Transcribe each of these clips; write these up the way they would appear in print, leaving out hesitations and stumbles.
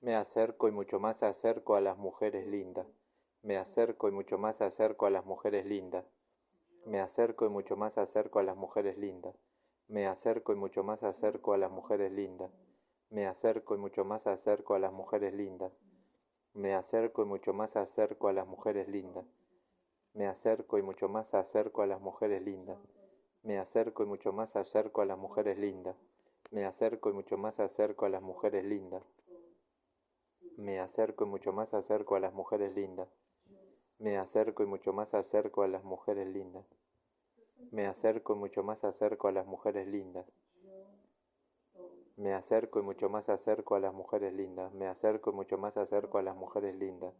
Me acerco y mucho más acerco a las mujeres lindas. Me acerco y mucho más acerco a las mujeres lindas. Me acerco y mucho más acerco a las mujeres lindas. Me acerco y mucho más acerco a las mujeres lindas. Me acerco y mucho más acerco a las mujeres lindas. Me acerco y mucho más acerco a las mujeres lindas. Me acerco y mucho más acerco a las mujeres lindas. Me acerco y mucho más acerco a las mujeres lindas. Me acerco y mucho más acerco a las mujeres lindas. Me acerco y mucho más acerco a las mujeres lindas. Me acerco y mucho más acerco a las mujeres lindas. Me acerco y mucho más acerco a las mujeres lindas. Me acerco y mucho más acerco a las mujeres lindas. Me acerco y mucho más acerco a las mujeres lindas.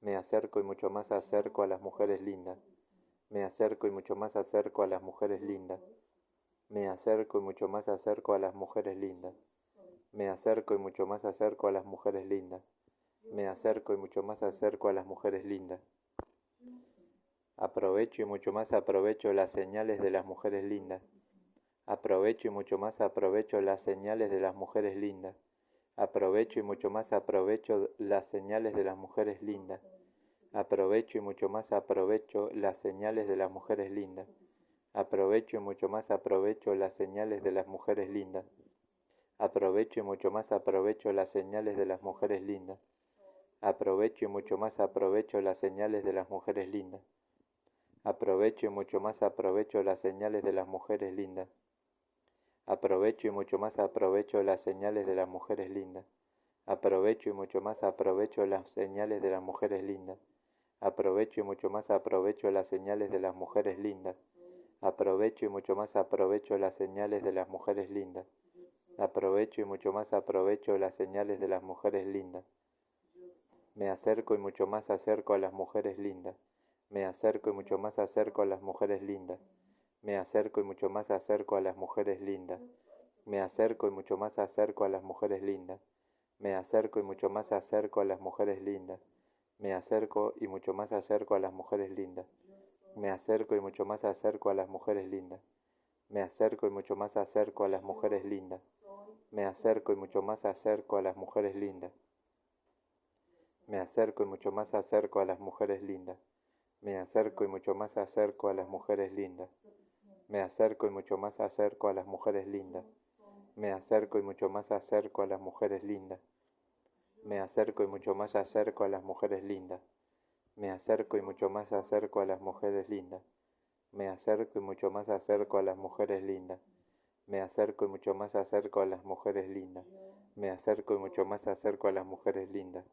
Me acerco y mucho más acerco a las mujeres lindas. Me acerco y mucho más acerco a las mujeres lindas. Me acerco y mucho más acerco a las mujeres lindas. Me acerco y mucho más acerco a las mujeres lindas. Me acerco y mucho más acerco a las mujeres lindas. Aprovecho y mucho más aprovecho las señales de las mujeres lindas. Aprovecho y mucho más aprovecho las señales de las mujeres lindas. Aprovecho y mucho más aprovecho las señales de las mujeres lindas. Aprovecho y mucho más aprovecho las señales de las mujeres lindas. Aprovecho y mucho más aprovecho las señales de las mujeres lindas. Aprovecho y mucho más aprovecho las señales de las mujeres lindas. Aprovecho y mucho más aprovecho las señales de las mujeres lindas. Aprovecho y mucho más aprovecho las señales de las mujeres lindas. Aprovecho y mucho más aprovecho las señales de las mujeres lindas. Aprovecho y mucho más aprovecho las señales de las mujeres lindas. Aprovecho y mucho más aprovecho las señales de las mujeres lindas. Aprovecho y mucho más aprovecho las señales de las mujeres lindas. Aprovecho y mucho más aprovecho las señales de las mujeres lindas. Me acerco y mucho más acerco a las mujeres lindas. Me acerco y mucho más acerco a las mujeres lindas. Me acerco y mucho más acerco a las mujeres lindas. Me acerco y mucho más acerco a las mujeres lindas. Me acerco y mucho más acerco a las mujeres lindas. Me acerco y mucho más acerco a las mujeres lindas. Me acerco y mucho más acerco a las mujeres lindas. Me acerco y mucho más acerco a las mujeres lindas. Me acerco y mucho más acerco a las mujeres lindas. Me acerco y mucho más acerco a las mujeres lindas. Me acerco y mucho más acerco a las mujeres lindas. Me acerco y mucho más acerco a las mujeres lindas. Me acerco y mucho más acerco a las mujeres lindas. Me acerco y mucho más acerco a las mujeres lindas. Me acerco y mucho más acerco a las mujeres lindas. Me acerco y mucho más acerco a las mujeres lindas. Me acerco y mucho más acerco a las mujeres lindas. Me acerco y mucho más acerco a las mujeres lindas.